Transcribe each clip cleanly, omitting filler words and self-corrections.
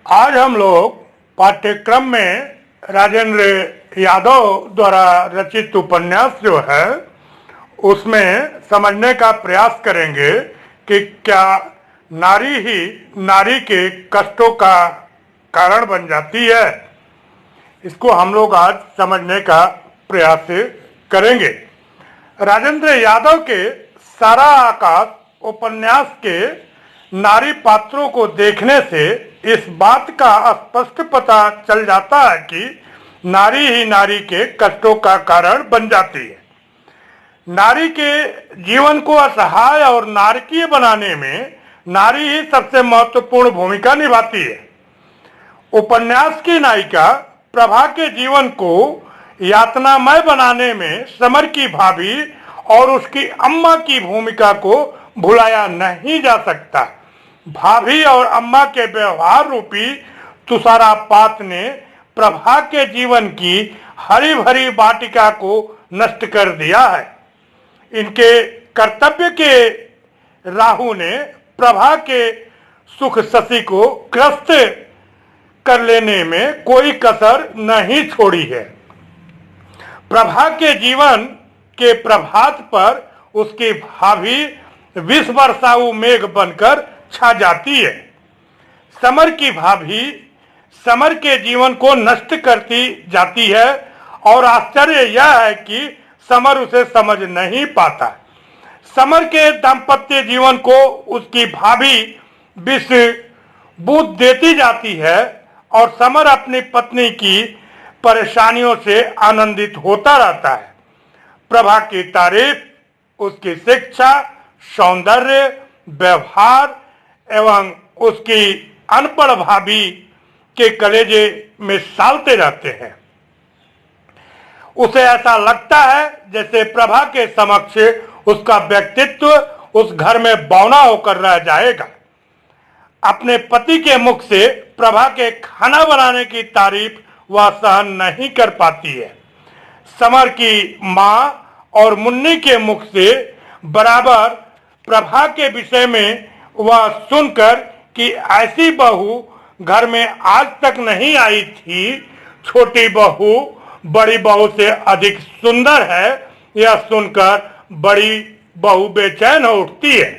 आज हम लोग पाठ्यक्रम में राजेंद्र यादव द्वारा रचित उपन्यास जो है उसमें समझने का प्रयास करेंगे कि क्या नारी ही नारी के कष्टों का कारण बन जाती है। इसको हम लोग आज समझने का प्रयास करेंगे। राजेंद्र यादव के सारा आकाश उपन्यास के नारी पात्रों को देखने से इस बात का स्पष्ट पता चल जाता है कि नारी ही नारी के कष्टों का कारण बन जाती है। नारी के जीवन को असहाय और नारकीय बनाने में नारी ही सबसे महत्वपूर्ण भूमिका निभाती है। उपन्यास की नायिका प्रभा के जीवन को यातनामय बनाने में समर की भाभी और उसकी अम्मा की भूमिका को भुलाया नहीं जा सकता। भाभी और अम्मा के व्यवहार रूपी तुषारापात ने प्रभा के जीवन की हरी भरी वाटिका को नष्ट कर दिया है। इनके कर्तव्य के राहु ने प्रभा के सुख शशि को ग्रस्त कर लेने में कोई कसर नहीं छोड़ी है। प्रभा के जीवन के प्रभात पर उसकी भाभी विष वर्षाऊ मेघ बनकर छा जाती है। समर की भाभी समर के जीवन को नष्ट करती जाती है और आश्चर्य यह है कि समर उसे समझ नहीं पाता। समर के दाम्पत्य जीवन को उसकी भाभी विष बूंद देती जाती है और समर अपनी पत्नी की परेशानियों से आनंदित होता रहता है। प्रभा की तारीफ उसकी शिक्षा, सौंदर्य, व्यवहार एवं उसकी अनपढ़ भाभी के कलेजे में सालते रहते हैं। उसे ऐसा लगता है जैसे प्रभा के समक्ष उसका व्यक्तित्व उस घर में बौना होकर रह जाएगा। अपने पति के मुख से प्रभा के खाना बनाने की तारीफ वह सहन नहीं कर पाती है। समर की माँ और मुन्नी के मुख से बराबर प्रभा के विषय में वह सुनकर कि ऐसी बहू घर में आज तक नहीं आई थी, छोटी बहू बड़ी बहू से अधिक सुंदर है, यह सुनकर बड़ी बहू बेचैन हो उठती है।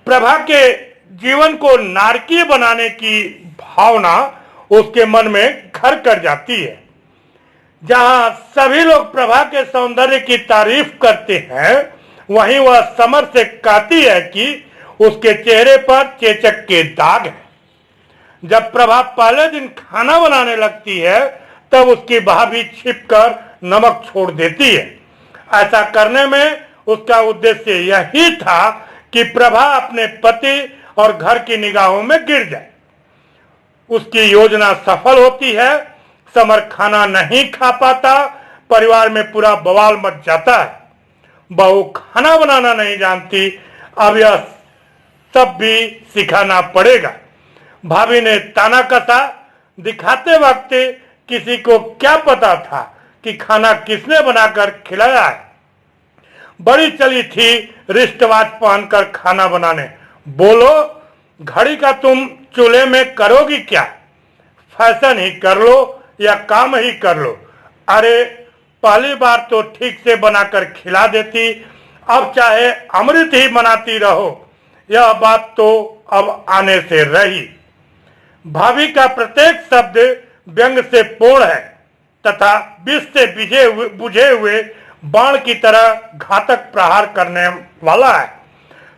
प्रभा के जीवन को नारकीय बनाने की भावना उसके मन में घर कर जाती है। जहां सभी लोग प्रभा के सौंदर्य की तारीफ करते हैं, वहीं वह समर से कहती है कि उसके चेहरे पर चेचक के दाग हैं। जब प्रभा पहले दिन खाना बनाने लगती है तब उसकी भाभी छिपकर नमक छोड़ देती है। ऐसा करने में उसका उद्देश्य यही था कि प्रभा अपने पति और घर की निगाहों में गिर जाए। उसकी योजना सफल होती है। समर खाना नहीं खा पाता, परिवार में पूरा बवाल मच जाता है। बहू खाना बनाना नहीं जानती, अब यह सब भी सिखाना पड़ेगा। भाभी ने ताना कसा। दिखाते वक्त किसी को क्या पता था कि खाना किसने बनाकर खिलाया है। बड़ी चली थी रिश्तवाज पहनकर खाना बनाने। बोलो, घड़ी का तुम चूल्हे में करोगी क्या? फैशन ही कर लो या काम ही कर लो। अरे पहली बार तो ठीक से बनाकर खिला देती, अब चाहे अमृत ही बनाती रहो। यह बात तो अब आने से रही। भाभी का प्रत्येक शब्द व्यंग से पूर्ण है तथा विष से बुझे हुए बाण की तरह घातक प्रहार करने वाला है।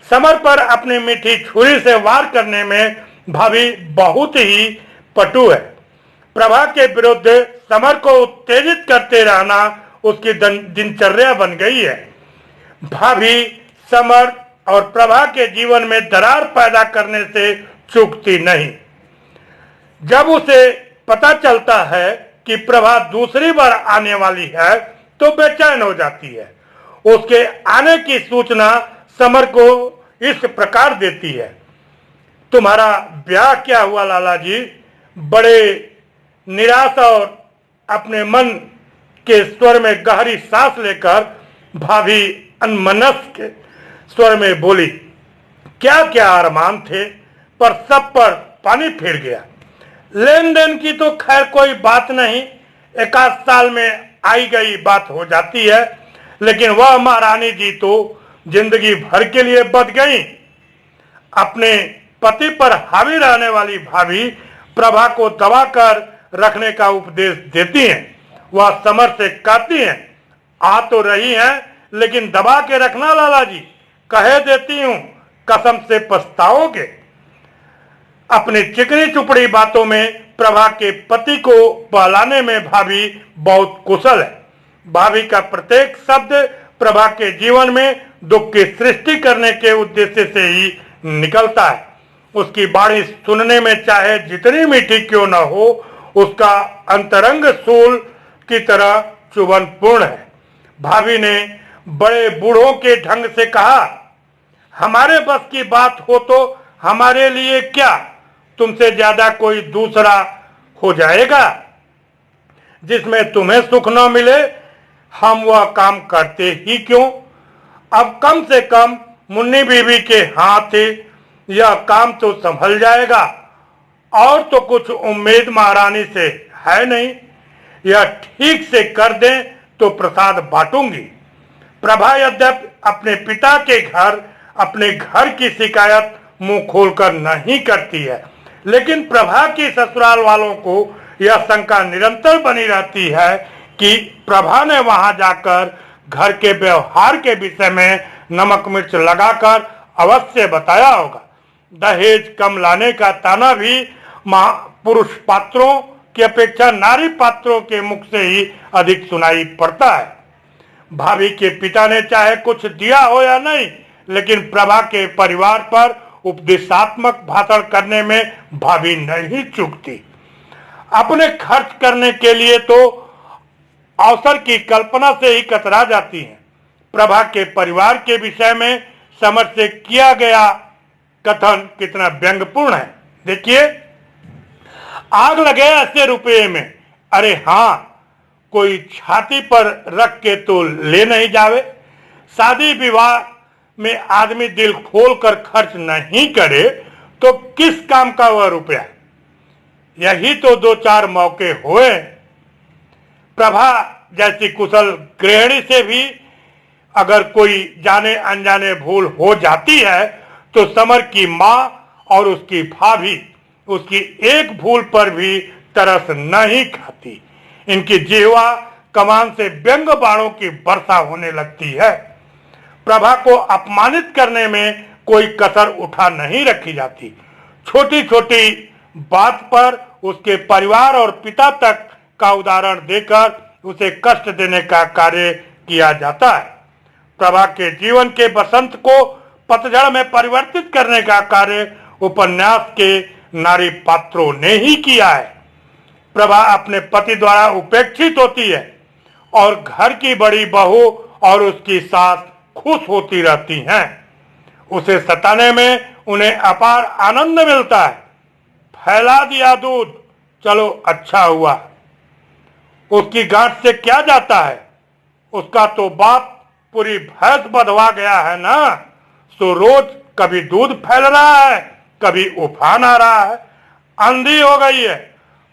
समर पर अपनी मीठी छुरी से वार करने में भाभी बहुत ही पटु है। प्रभा के विरुद्ध समर को उत्तेजित करते रहना उसकी दिनचर्या बन गई है। भाभी समर और प्रभा के जीवन में दरार पैदा करने से चूकती नहीं। जब उसे पता चलता है कि प्रभा दूसरी बार आने वाली है तो बेचैन हो जाती है। उसके आने की सूचना समर को इस प्रकार देती है। तुम्हारा ब्याह क्या हुआ लाला जी? बड़े निराश और अपने मन के स्वर में गहरी सांस लेकर भाभी अनमनस्क स्वर में बोली। क्या क्या अरमान थे, पर सब पर पानी फिर गया। लेन देन की तो खैर कोई बात नहीं, एक आध साल में आई गई बात हो जाती है, लेकिन वह महारानी जी तो जिंदगी भर के लिए बच गई। अपने पति पर हावी रहने वाली भाभी प्रभा को दबाकर रखने का उपदेश देती हैं। वह समर से कहती हैं, आ तो रही हैं लेकिन दबा के रखना लाला जी, कहे देती हूं कसम से पछताओगे। अपनी चिकनी चुपड़ी बातों में प्रभा के पति को बहलाने में भाभी बहुत कुशल है। भाभी का प्रत्येक शब्द प्रभा के जीवन में दुख की सृष्टि करने के उद्देश्य से ही निकलता है। उसकी वाणी सुनने में चाहे जितनी मीठी क्यों न हो, उसका अंतरंग सूल की तरह चुभनपूर्ण है। भाभी ने बड़े बूढ़ों के ढंग से कहा, हमारे बस की बात हो तो हमारे लिए क्या, तुमसे ज्यादा कोई दूसरा हो जाएगा। जिसमें तुम्हें सुख न मिले हम वह काम करते ही क्यों। अब कम से कम मुन्नी बीबी के हाथ यह काम तो संभल जाएगा, और तो कुछ उम्मीद महारानी से है नहीं। यह ठीक से कर दें तो प्रसाद बांटूंगी। प्रभा यद्यपि अपने पिता के घर अपने घर की शिकायत मुंह खोलकर नहीं करती है, लेकिन प्रभा की ससुराल वालों को यह शंका निरंतर बनी रहती है कि प्रभा ने वहां जाकर घर के व्यवहार के विषय में नमक मिर्च लगाकर अवश्य बताया होगा। दहेज कम लाने का ताना भी पुरुष पात्रों की अपेक्षा नारी पात्रों के मुख से ही अधिक सुनाई पड़ता है। भाभी के पिता ने चाहे कुछ दिया हो या नहीं, लेकिन प्रभा के परिवार पर उपदेशात्मक भाषण करने में भाभी नहीं चूकती। अपने खर्च करने के लिए तो अवसर की कल्पना से ही कतरा जाती हैं। प्रभा के परिवार के विषय में समर से किया गया कथन कितना व्यंग्यपूर्ण है। देखिए, आग लगे ऐसे रुपये में, अरे हाँ, कोई छाती पर रख के तो ले नहीं जावे। शादी विवाह में आदमी दिल खोल कर खर्च नहीं करे तो किस काम का वह रुपया। यही तो दो चार मौके हुए। प्रभा जैसी कुशल गृहिणी से भी अगर कोई जाने अनजाने भूल हो जाती है तो समर की माँ और उसकी भाभी उसकी एक भूल पर भी तरस नहीं खाती। इनकी जिह्वा कमान से व्यंग बाणों की वर्षा होने लगती है। प्रभा को अपमानित करने में कोई कसर उठा नहीं रखी जाती। छोटी छोटी बात पर उसके परिवार और पिता तक का उदाहरण देकर उसे कष्ट देने का कार्य किया जाता है। प्रभा के जीवन के बसंत को पतझड़ में परिवर्तित करने का कार्य उपन्यास के नारी पात्रों ने ही किया है। प्रभा अपने पति द्वारा उपेक्षित होती है और घर की बड़ी बहू और उसकी सास खुश होती रहती हैं। उसे सताने में उन्हें अपार आनंद मिलता है। फैला दिया दूध, चलो अच्छा हुआ। उसकी गांठ से क्या जाता है, उसका तो बाप पूरी भैंस बंधवा गया है ना, सो रोज कभी दूध फैल रहा है, कभी उफान आ रहा है। अंधी हो गई है,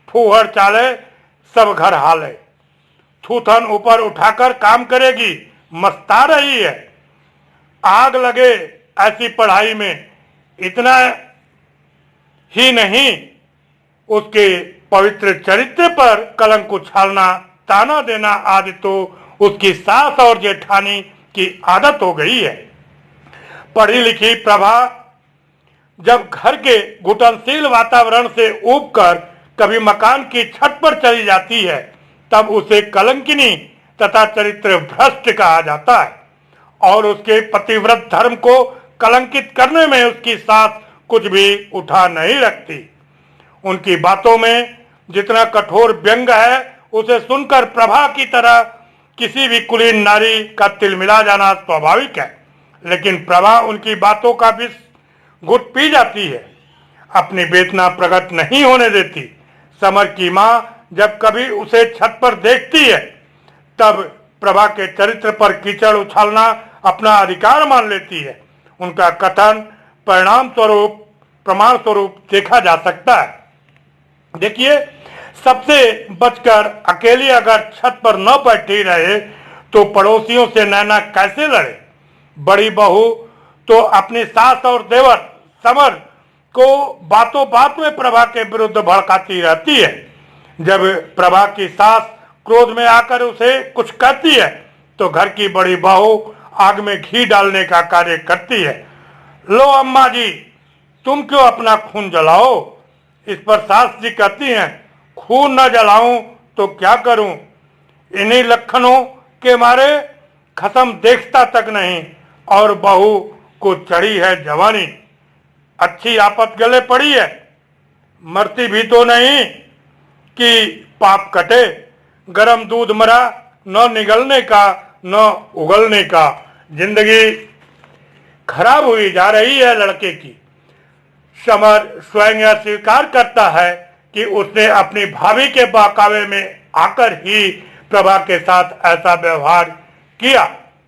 फूहड़ चाले सब घर हाले। थूथन ऊपर उठाकर काम करेगी, मस्ता रही है। आग लगे ऐसी पढ़ाई में, इतना ही नहीं उसके पवित्र चरित्र पर कलंक उछालना, ताना देना आदि तो उसकी सास और जेठानी की आदत हो गई है। पढ़ी लिखी प्रभा जब घर के घुटनशील वातावरण से ऊबकर कभी मकान की छत पर चली जाती है, तब उसे कलंकिनी तथा चरित्र भ्रष्ट कहा जाता है और उसके पतिव्रत धर्म को कलंकित करने में उसकी सास कुछ भी उठा नहीं रखती। उनकी बातों में जितना कठोर व्यंग है, उसे सुनकर प्रभा की तरह किसी भी कुलीन नारी का तिलमिला जाना स्वाभाविक है। लेकिन प्रभा उनकी बातों का भी घुट पी जाती है, अपनी वेदना प्रकट नहीं होने देती। समर की माँ जब कभी उसे छत पर देखती है, तब प्रभा के चरित्र पर कीचड़ उछालना अपना अधिकार मान लेती है। उनका कथन प्रमाण स्वरूप देखा जा सकता है। देखिए, सबसे बचकर अकेली अगर छत पर न बैठी रहे तो पड़ोसियों से नैना कैसे लड़े। बड़ी बहू तो अपनी सास और देवर समर को बातों बात में प्रभा के विरुद्ध भड़काती रहती है। जब प्रभा की सास क्रोध में आकर उसे कुछ कहती है तो घर की बड़ी बहू आग में घी डालने का कार्य करती है। लो अम्मा जी, तुम क्यों अपना खून जलाओ। इस पर सास जी कहती हैं, खून न जलाऊं तो क्या करूं, इन्हीं लक्षणों के मारे खत्म देखता तक नहीं और बहू को चढ़ी है जवानी। अच्छी आफत गले पड़ी है, मरती भी तो नहीं कि पाप कटे। गरम दूध मरा, न निगलने का न उगलने का। जिंदगी खराब हुई जा रही है लड़के की। समर स्वयं यह स्वीकार करता है कि उसने अपनी भाभी के बहकावे में आकर ही प्रभा के साथ ऐसा व्यवहार किया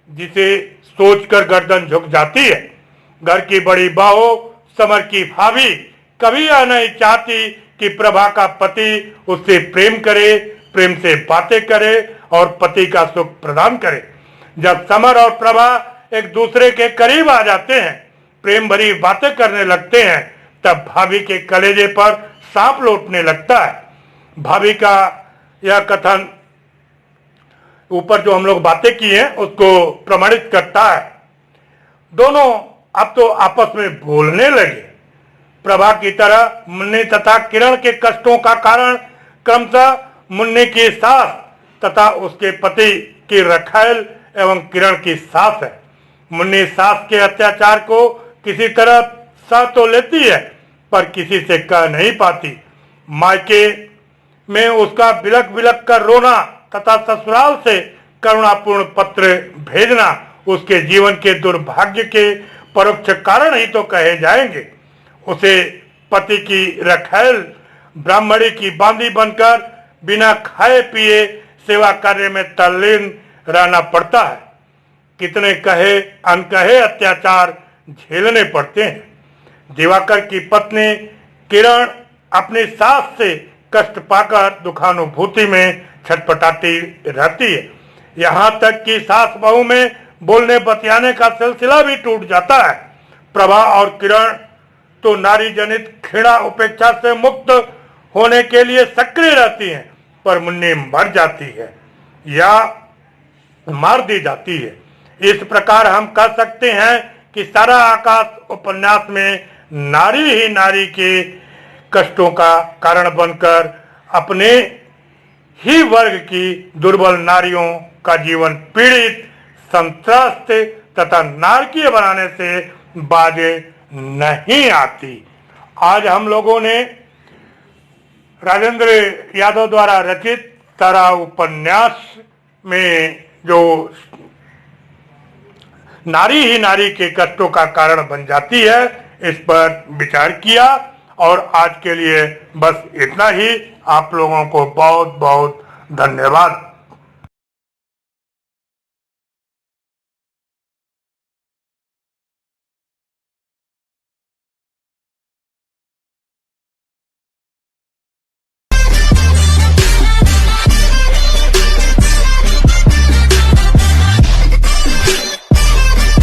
जिसे सोचकर गर्दन झुक जाती है। घर की बड़ी बहू समर की भाभी कभी यह नहीं चाहती कि प्रभा का पति उससे प्रेम करे, प्रेम से बातें करे और पति का सुख प्रदान करे। जब समर और प्रभा एक दूसरे के करीब आ जाते हैं, प्रेम भरी बातें करने लगते हैं, तब भाभी के कलेजे पर सांप लौटने लगता है। भाभी का यह कथन ऊपर जो हम लोग बातें की हैं उसको प्रमाणित करता है। दोनों अब तो आपस में बोलने लगे। प्रभा की तरह मुन्नी तथा किरण के कष्टों का कारण क्रमशः मुन्नी की सास तथा उसके पति की रखैल एवं किरण की सास है। मुन्नी सास के अत्याचार को किसी तरह सह तो लेती है पर किसी से कह नहीं पाती। मायके में उसका बिलक बिलक कर रोना तथा ससुराल से करुणापूर्ण पत्र भेजना उसके जीवन के दुर्भाग्य के परोक्ष कारण ही तो कहे जाएंगे। उसे पति की रखैल ब्राह्मणी की बांदी बनकर बिना खाए पिए सेवा कार्य में तल्लीन रहना पड़ता है। कितने कहे अनकहे अत्याचार झेलने पड़ते हैं। दिवाकर की पत्नी किरण अपनी सास से कष्ट पाकर दुखानुभूति में छटपटाती रहती है। यहाँ तक कि सास बहू में बोलने बतियाने का सिलसिला भी टूट जाता है। प्रभा और किरण तो नारी जनित घृणा उपेक्षा से मुक्त होने के लिए सक्रिय रहती हैं, पर मुन्नी मर जाती है या मार दी जाती है। इस प्रकार हम कह सकते हैं कि सारा आकाश उपन्यास में नारी ही नारी के कष्टों का कारण बनकर अपने ही वर्ग की दुर्बल नारियों का जीवन पीड़ित, संत्रस्त तथा नारकीय बनाने से बाजे नहीं आती। आज हम लोगों ने राजेंद्र यादव द्वारा रचित सारा उपन्यास में जो नारी ही नारी के कष्टों का कारण बन जाती है इस पर विचार किया और आज के लिए बस इतना ही। आप लोगों को बहुत बहुत धन्यवाद।